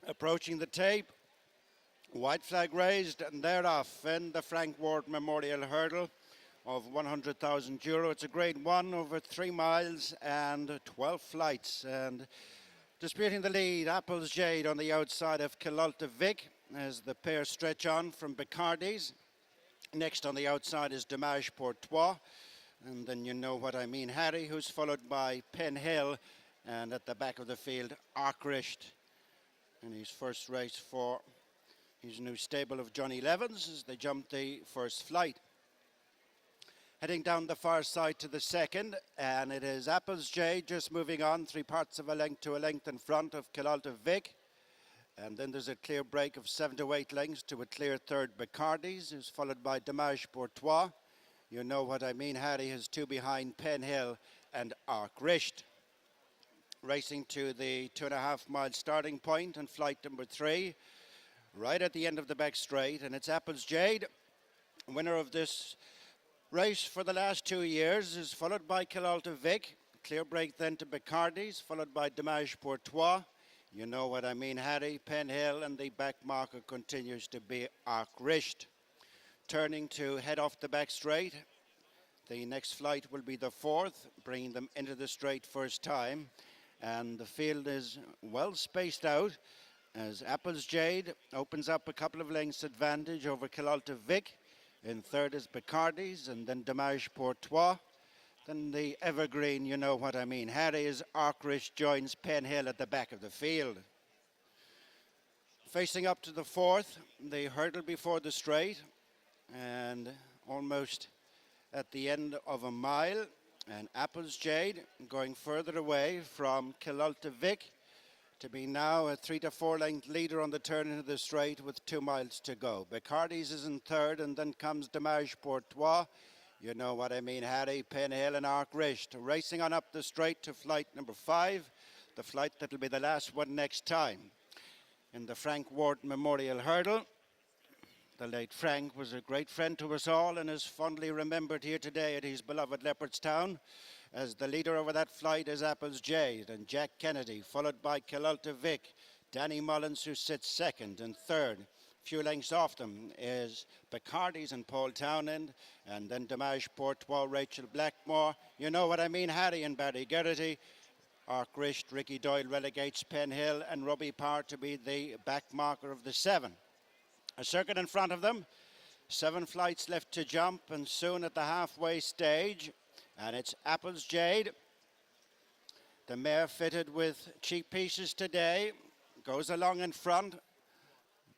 Approaching the tape, white flag raised, and they're off in the Frank Ward Memorial Hurdle of €100,000. It's a grade 1 over 3 miles and 12 flights. And disputing the lead, Apples Jade on the outside of Kilalta Vic as the pair stretch on from Bacardi's. Next on the outside is Dommage Portois. And then you know what I mean, Harry, who's followed by Penn Hill. And at the back of the field, Arkricht in his first race for his new stable of Johnny Levens as they jump the first flight. Heading down the far side to the second, and it is Apples Jade just moving on 3/4 of a length to a length in front of Kilalta Vic. And then there's a clear break of 7 to 8 lengths to a clear third Bacardi's, who's followed by Dommage Portois. You know what I mean, Harry has 2 behind Penn Hill and Arkricht. Racing to the 2.5 mile starting point and flight number 3, right at the end of the back straight, and it's Apples Jade, winner of this race for the last 2 years, is followed by Kilalta Vic. Clear break then to Bacardi's, followed by Dommage Portois. You know what I mean, Harry, Penn Hill, and the back marker continues to be Arkricht. Turning to head off the back straight. The next flight will be the 4th, bringing them into the straight first time. And the field is well spaced out as Apples Jade opens up a couple of lengths advantage over Kilalta Vic. In third is Bacardi's, and then Dommage Portois. Then the evergreen, you know what I mean, Harry, as Arkricht joins Penn Hill at the back of the field. Facing up to the 4th, the hurdle before the straight, and almost at the end of a mile. And Apples Jade going further away from Kilalta Vic to be now a 3 to 4 length leader on the turn into the straight with 2 miles to go. Bacardi's is in third, and then comes Dommage Portois. You know what I mean, Harry, Penn Hill and Arkricht racing on up the straight to flight number 5, the flight that'll be the last one next time. In the Frank Ward Memorial Hurdle, the late Frank was a great friend to us all and is fondly remembered here today at his beloved Leopardstown. As the leader over that flight is Apples Jade and Jack Kennedy, followed by Kilalta Vic, Danny Mullins, who sits second, and third, few lengths off them, is Bacardi's and Paul Townend, and then Dommage Portois, Rachel Blackmore. You know what I mean, Harry and Barry Geraghty. Arkricht, Ricky Doyle relegates Penn Hill and Robbie Parr to be the back marker of the 7. A circuit in front of them, 7 flights left to jump, and soon at the halfway stage. And it's Apples Jade, the mare fitted with cheap pieces today, goes along in front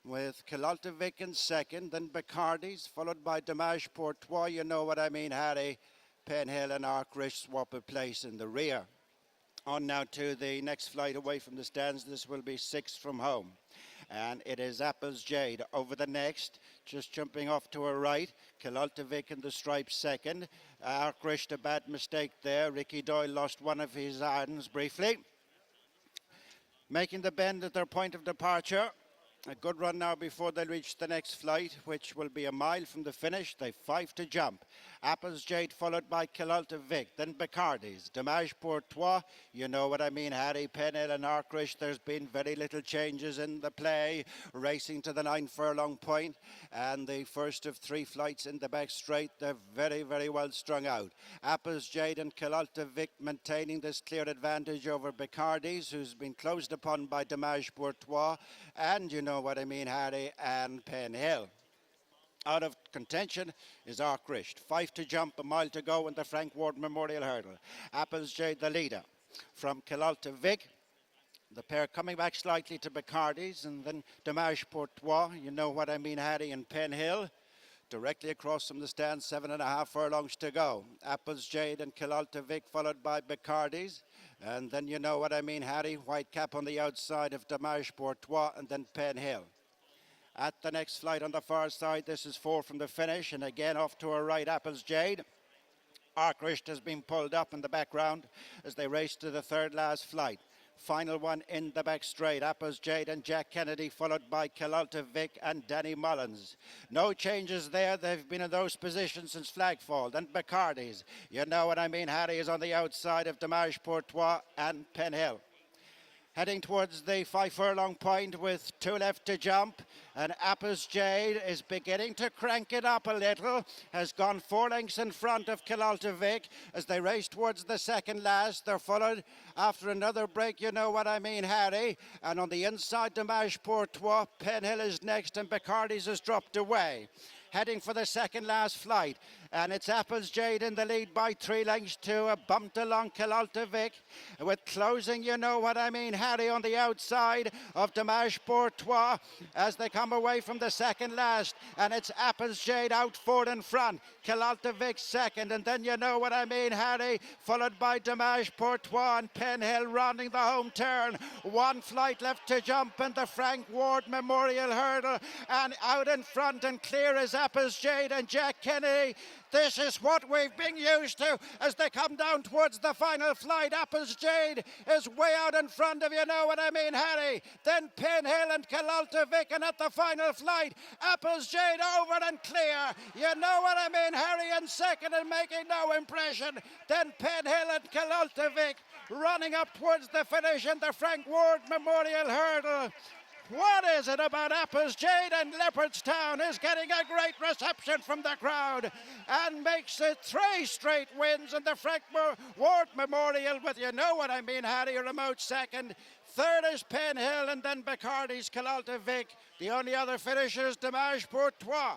with Kilalta Vic in second, then Bacardi's, followed by Dommage Portois. You know what I mean, Harry, Penn Hill and Arkricht swap a place in the rear. On now to the next flight away from the stands. This will be 6 from home. And it is Apples Jade over the next, just jumping off to her right. Kilalta Vic in the stripes second. Arkricht, a bad mistake there. Ricky Doyle lost one of his irons briefly. Making the bend at their point of departure. A good run now before they reach the next flight, which will be a mile from the finish. They've 5 to jump. Apples Jade followed by Kilalta Vic, then Bacardi's, Dommage Portois. You know what I mean, Harry, Penn Hill and Arkricht. There's been very little changes in the play, racing to the 9 furlong point, and the first of 3 flights in the back straight. They're very, very well strung out. Apples Jade and Kilalta Vic maintaining this clear advantage over Bacardi's, who's been closed upon by Dommage Portois, and you know what I mean, Harry, and Penn Hill. Out of contention is Arkricht. 5 to jump, a mile to go in the Frank Ward Memorial Hurdle. Apples Jade the leader. From Kilalta Vic, the pair coming back slightly to Bacardi's, and then Dommage Portois. You know what I mean, Harry, and Penn Hill. Directly across from the stand, 7.5 furlongs to go. Apples Jade and Kilalta Vic, followed by Bacardi's. And then you know what I mean, Harry, white cap on the outside of Dommage Portois, and then Penn Hill. At the next flight on the far side, this is 4 from the finish, and again off to her right, Apples Jade. Arkricht has been pulled up in the background as they race to the third last flight. Final one in the back straight. Apples Jade and Jack Kennedy, followed by Kilalta Vic and Danny Mullins. No changes there. They've been in those positions since flagfall. Then Bacardi's. You know what I mean. Harry is on the outside of Dommage Portois and Penn Hill. heading towards the 5 furlong point with 2 left to jump. And Apples Jade is beginning to crank it up a little, has gone 4 lengths in front of Kilalta Vic as they race towards the second last. They're followed after another break, you know what I mean, Harry. And on the inside, Dommage Portois, Penhill is next and Bacardi's has dropped away. Heading for the second last flight. And it's Apples Jade in the lead by 3 lengths to a bumped along Kilalta Vic. With closing, you know what I mean, Harry on the outside of Dommage Portois as they come away from the second last. And it's Apples Jade out forward in front. Kilalta Vic second. And then you know what I mean, Harry, followed by Dommage Portois and Penhill rounding the home turn. 1 flight left to jump in the Frank Ward Memorial Hurdle. And out in front and clear is Apples Jade and Jack Kennedy. This is what we've been used to as they come down towards the final flight. Apples Jade is way out in front of, you know what I mean, Harry. Then Penhill and Kilalta Vic, and at the final flight, Apples Jade over and clear. You know what I mean, Harry in second and making no impression. Then Penhill and Kilalta Vic running up towards the finish in the Frank Ward Memorial Hurdle. What is it about Apples Jade and Leopardstown is getting a great reception from the crowd and makes it 3 straight wins in the Frank Ward Memorial with, you know what I mean, Harry, a remote second. Third is Penhill and then Bacardi's Kilalta Vic. The only other finisher is Dommage Portois.